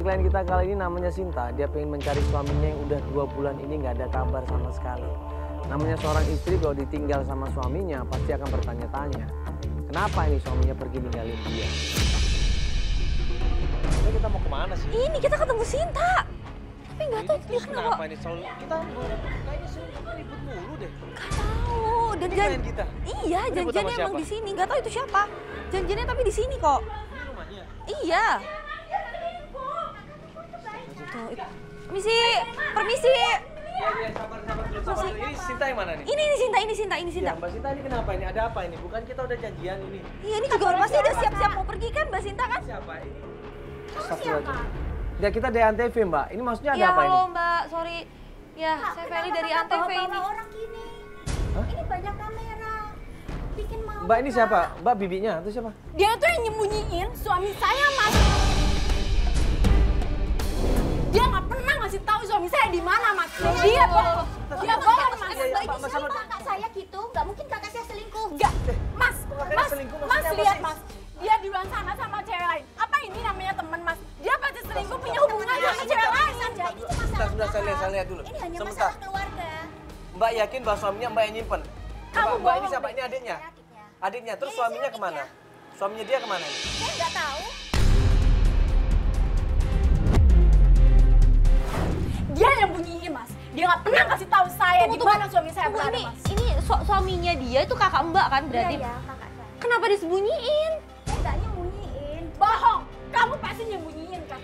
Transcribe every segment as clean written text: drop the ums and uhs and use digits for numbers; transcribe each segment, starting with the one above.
klien kita kali ini namanya Sinta. Dia pengen mencari suaminya yang udah 2 bulan ini nggak ada kabar sama sekali. Namanya seorang istri kalau ditinggal sama suaminya pasti akan bertanya-tanya. Kenapa ini suaminya pergi ninggalin dia? Jadi kita mau kemana sih? Ini kita ketemu Sinta. Tapi nggak tahu dia kenapa. Kenapa ini soal kita kayaknya ribut mulu deh. Nggak tahu. Dan klien kita. Iya, janjiannya emang di sini. Nggak tahu itu siapa. Janjiannya tapi di sini kok. Ini rumahnya. Iya. Tuh, permisi, permisi. Ya, sabar dulu. Ini Sinta yang mana nih? Ini Sinta. Ya, Mbak Sinta ini kenapa ini? Ada apa ini? Bukan kita udah janjian ini. Iya, ini juga pasti udah siap-siap mau pergi kan Mbak Sinta kan? Siapa ini? Siapa? Ya kita dari Antv Mbak. Ini maksudnya ada Ya, apa ini? halo Mbak, sorry. Ya, saya Feli dari Antv ini. Orang gini. Hah? Ini banyak kamera. Bikin malu. Mbak ini siapa? Mbak bibinya atau siapa? Dia tuh yang nyembunyiin suami saya, Mas. Dia nggak pernah ngasih tahu suami saya di mana, Mas. Dia bohong. Dia bohong, Mas. Mbak, sama Kakak saya gitu, nggak mungkin kakak saya selingkuh. Enggak. Mas, Kakaknya selingkuh, Mas maksudnya apa lihat, sih? Mas. Dia di luar sana sama cewek lain. Apa ini namanya teman, Mas? Dia pasti selingkuh punya hubungan sama cewek lain. Ini cuma Sebentar, saya lihat dulu. Ini hanya Sebentar. masalah keluarga. Mbak yakin bahwa suaminya Mbak yang nyimpen? Kamu Mbak ini bohong, siapa? Dek. Ini adiknya? Adiknya. Adiknya, terus Iya, suaminya adiknya. kemana? Suaminya dia kemana ini? Saya nggak tahu. Dia yang bunyiin, Mas. Dia nggak pernah kasih tahu saya di mana suami saya berada, Mas. Ini suaminya dia itu kakak Mbak kan berarti? Iya, kakak saya. Kenapa disembunyiin? Saya nggak nyembunyiin. Bohong. Kamu pasti nyembunyiin kan?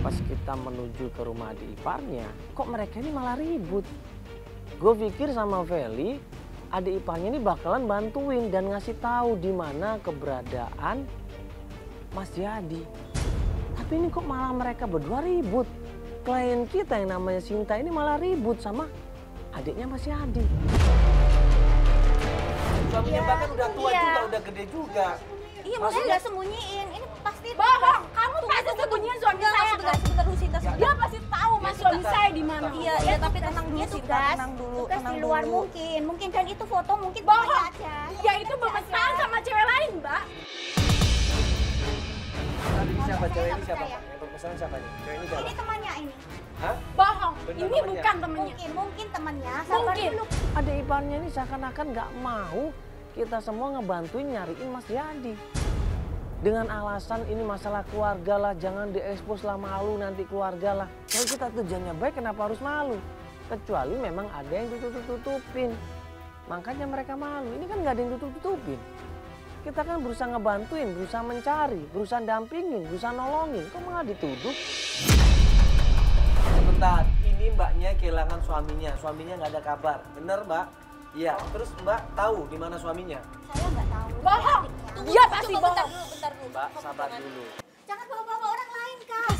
Pas kita menuju ke rumah adik iparnya, kok mereka ini malah ribut. Gue pikir sama Feli, adik iparnya ini bakalan bantuin dan ngasih tahu di mana keberadaan Mas Jadi. Tapi ini kok malah mereka berdua ribut. Klien kita yang namanya Sinta ini malah ribut sama adiknya Mas Jadi. Suaminya Iya, bahkan udah tua iya. juga, udah gede juga. Iya, Maksudnya- saya nggak sembunyiin. Ini pasti bohong. Kamu pasti sembunyiin suami saya. Sebentar dulu Sinta. Dia pasti tahu Mas suami saya di mana. Iya, iya tapi tenang dulu Sinta, tenang dulu. Tugas tenang di luar dulu. mungkin kan itu foto mungkin bohong temannya aja. Dia itu bermesraan sama cewek lain, Mbak. Siapa Saya cewek nggak ini siapa? percaya. Yang berpesan siapa nih? Cewek ini siapa? Ini temannya ini. Hah? Bohong. Bener Ini temannya? bukan temannya. Mungkin temannya. Sabar Mungkin. dulu. Adik iparnya ini seakan-akan nggak mau kita semua ngebantuin nyariin Mas Jadi. Dengan alasan ini masalah keluarga lah, jangan diekspos lah, malu nanti keluarga lah. Kalau kita tujuannya baik kenapa harus malu? Kecuali memang ada yang tutup-tutupin. Makanya mereka malu, ini kan nggak ada yang tutup-tutupin. Kita kan berusaha ngebantuin, berusaha mencari, berusaha dampingin, berusaha nolongin. Kok malah dituduh? Sebentar, ini mbaknya kehilangan suaminya nggak ada kabar. Bener mbak? Iya, terus mbak tahu di mana suaminya? Saya nggak tahu. Bohong. Dia pasti bohong. Bentar dulu. Mbak, sabar dulu. Jangan bawa-bawa orang lain, Kak.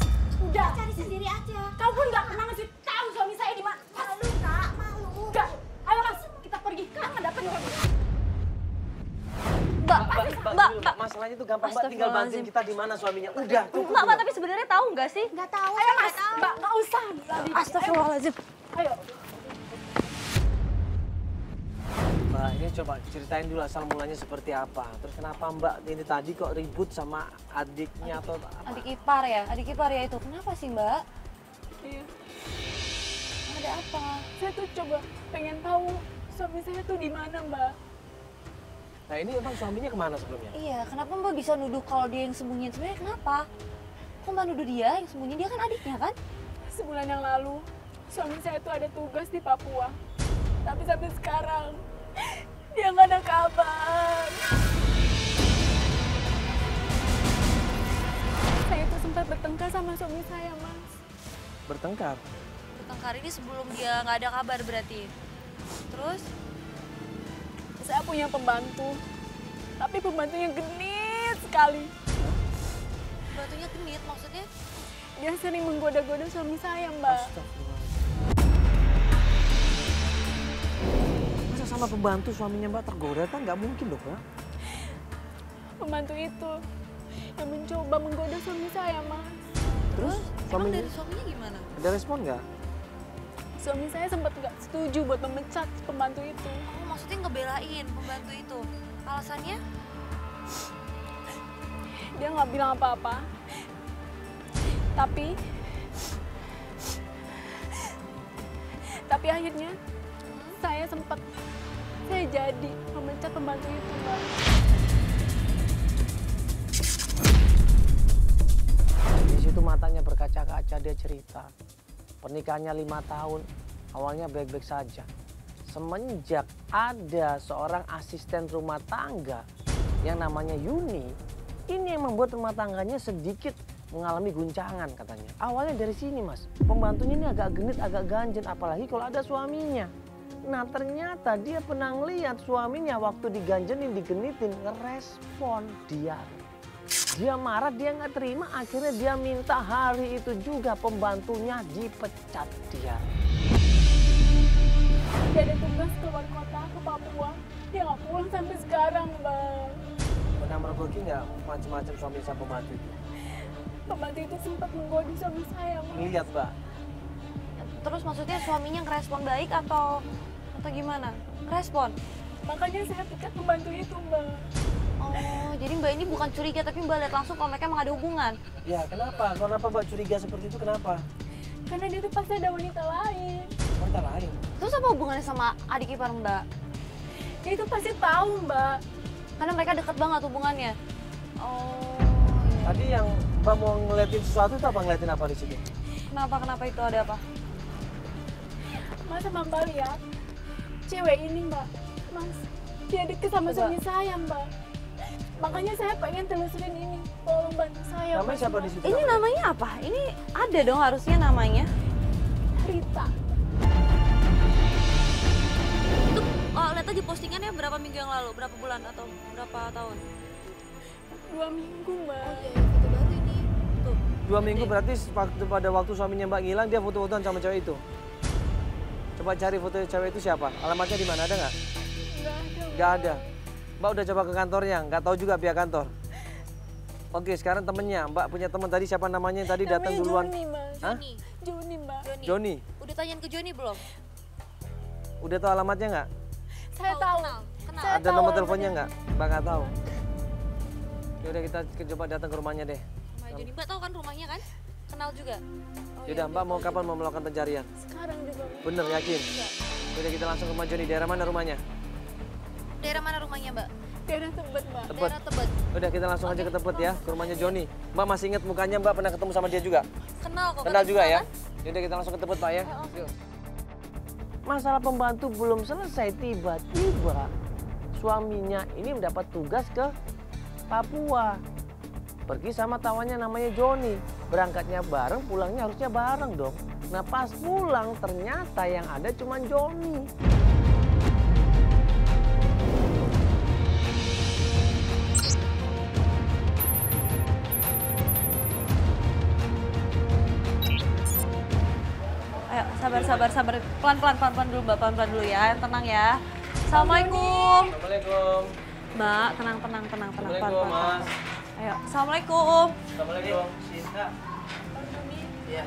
Udah. Cari sendiri aja. Kau pun nggak pernah ngasih tahu suami saya di mana. Malu, Kak. Malu. Udah. Ayo, Mas. Kita pergi. Kak, dapat orang. Mbak. Masalahnya itu gampang mbak, tinggal bantuin kita di mana suaminya. Udah, cukup. Mbak, tapi sebenarnya tahu nggak sih? Nggak tahu. Ayo, Mas. Mbak, nggak usah. Astagfirullahaladzim. Ayo. Mbak, ini coba ceritain dulu asal mulanya seperti apa. Terus kenapa mbak ini tadi kok ribut sama adiknya atau apa? Adik ipar ya itu. Kenapa sih Mbak? Iya, Ada apa? saya tuh coba pengen tahu suami saya tuh di mana, Mbak. Nah ini emang suaminya kemana sebelumnya? Iya, kenapa Mbak bisa nuduh kalau dia yang sembunyiin? Sebenarnya kenapa? Kok Mbak nuduh dia yang sembunyi? Dia kan adiknya kan? Sebulan yang lalu, suami saya tuh ada tugas di Papua. Tapi sampai sekarang, dia nggak ada kabar. Saya tuh sempat bertengkar sama suami saya, Mas. Bertengkar? Bertengkar ini sebelum dia nggak ada kabar berarti. Terus? Saya punya pembantu, tapi pembantunya genit sekali. Batunya genit maksudnya? Dia sering menggoda-goda suami saya, Mbak. Masa sama pembantu suaminya mbak tergoda kan nggak mungkin dong mbak? Pembantu itu yang mencoba menggoda suami saya, Mas. Terus Emang suaminya dari suaminya gimana? ada respon nggak? Suami saya sempat nggak setuju buat memecat pembantu itu. Oh, maksudnya ngebelain pembantu itu. Alasannya? Dia nggak bilang apa-apa. Tapi akhirnya saya jadi memecat pembantu itu, Mbak. Di situ matanya berkaca-kaca, dia cerita. Pernikahannya 5 tahun, awalnya baik-baik saja. Semenjak ada seorang asisten rumah tangga yang namanya Yuni, ini yang membuat rumah tangganya sedikit mengalami guncangan katanya. Awalnya dari sini Mas, pembantunya ini agak genit, agak ganjen, apalagi kalau ada suaminya. Nah ternyata dia pernah lihat suaminya waktu diganjenin, digenitin, ngerespon dia. Dia marah, dia nggak terima, akhirnya dia minta hari itu juga pembantunya dipecat dia. Dia ada tugas keluar kota ke Papua. Dia nggak pulang sampai sekarang, Bang. Pernah mergoki nggak macam-macam suami sama pembantu itu? Pembantu itu sempat menggoda suami saya, Bang. Lihat Mbak. Terus maksudnya suaminya ngerespon baik atau gimana? Ngerespon? Makanya saya pecat pembantu itu, Mbak. Oh, jadi Mbak ini bukan curiga tapi Mbak lihat langsung kalau mereka emang ada hubungan. Ya kenapa? Kenapa Mbak curiga seperti itu, kenapa? Karena dia tuh pasti ada wanita lain. Wanita lain? Terus apa hubungannya sama adik ipar Mbak? Dia itu pasti tahu, Mbak. Karena mereka deket banget hubungannya. Oh, iya. Tadi yang Mbak mau ngeliatin sesuatu itu apa, ngeliatin apa di situ? Kenapa itu ada apa? Mas sama Mbak lihat cewek ini, Mbak. Mas, dia deket sama suami saya, Mbak. Makanya saya pengen telusurin ini. Tolong bantu saya. Namanya siapa di situ? Ini namanya apa? Ini ada dong harusnya namanya. Rita. Itu lihat aja postingannya berapa minggu yang lalu, berapa bulan atau berapa tahun? 2 minggu, Mbak. Oh iya, foto baru ini. Tuh. 2 minggu berarti pada waktu suaminya Mbak ngilang dia foto-fotoan sama cewek itu. Coba cari foto cewek itu siapa? Alamatnya di mana, ada nggak? Nggak ada. Nggak ada. Mbak udah coba ke kantornya, nggak tahu juga pihak kantor. Oke, sekarang temennya. Mbak punya teman tadi siapa namanya yang tadi datang Namanya duluan? Joni, Mas. Hah? Joni, Mbak. Joni. Udah tanyain ke Joni belum? Udah tahu alamatnya nggak? Saya tahu. Kenal. Saya Ada tahu nomor alamatnya. teleponnya nggak? Mbak nggak tahu. Yaudah kita coba datang ke rumahnya deh. Sama Joni, Mbak tahu kan rumahnya kan? Kenal juga. Yaudah, Mbak mau kapan mau melakukan pencarian? Sekarang juga, Mbak. Bener, yakin? Yaudah kita langsung ke rumah Joni. Daerah mana rumahnya? Daerah mana rumahnya, Mbak? Daerah Tebet, Mbak. Tebet. Daerah Tebet. Udah kita langsung aja ke Tebet ya, ke rumahnya Joni. Mbak masih ingat mukanya, Mbak pernah ketemu sama dia juga? Kenal kok. Kenal juga ya? Kan? Yaudah kita langsung ke Tebet Pak ya. Yuk. Masalah pembantu belum selesai, tiba-tiba suaminya ini mendapat tugas ke Papua. Pergi sama tawannya namanya Joni. Berangkatnya bareng, pulangnya harusnya bareng dong. Nah pas pulang ternyata yang ada cuma Joni. Ayo, sabar. Pelan-pelan dulu, Mbak. Pelan-pelan dulu ya. Tenang ya. Assalamualaikum. Assalamualaikum. Mbak, tenang. Assalamualaikum, Mas. Ayo, assalamualaikum. Assalamualaikum. Cinta. Iya.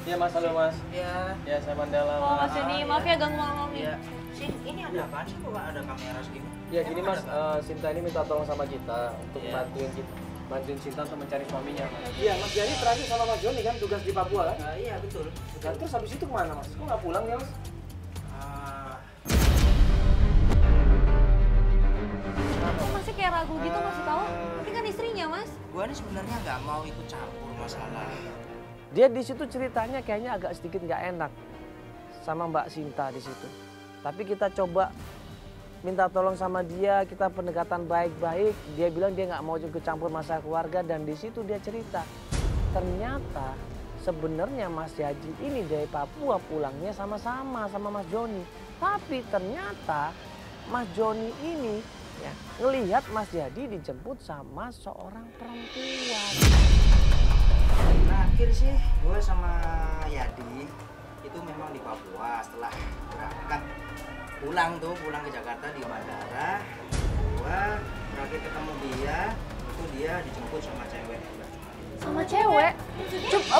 Iya Mas, halo Mas. Iya. Ya saya Mandala. Oh, Mas Joni, maaf ya ganggu malam nih. Iya. Sih, ini ada apaan sih kok ada kamera segini? Ya gini Mas, Sinta ini minta tolong sama kita untuk bantuin Sinta untuk mencari suaminya. Iya, Mas Jani terakhir sama Mas Joni kan tugas di Papua kan? Iya betul. Nah, terus habis itu kemana Mas? Kok nggak pulang ya Mas? Kok masih kayak ragu gitu ngasih tahu? Ini kan istrinya, Mas. Gua ini sebenarnya nggak mau ikut campur masalah. Dia di situ ceritanya kayaknya agak sedikit nggak enak sama Mbak Sinta di situ. Tapi kita coba minta tolong sama dia, kita pendekatan baik-baik. Dia bilang dia nggak mau ikut campur masalah keluarga dan di situ dia cerita. Ternyata sebenarnya Mas Yadi ini dari Papua pulangnya sama-sama sama Mas Joni. Tapi ternyata Mas Joni ini ya ngelihat Mas Yadi dijemput sama seorang perempuan. Terakhir sih gue sama Yadi itu memang di Papua setelah berangkat pulang ke Jakarta di bandara. Gue terakhir ketemu dia itu dia dijemput sama cewek. Sama cewek? Coba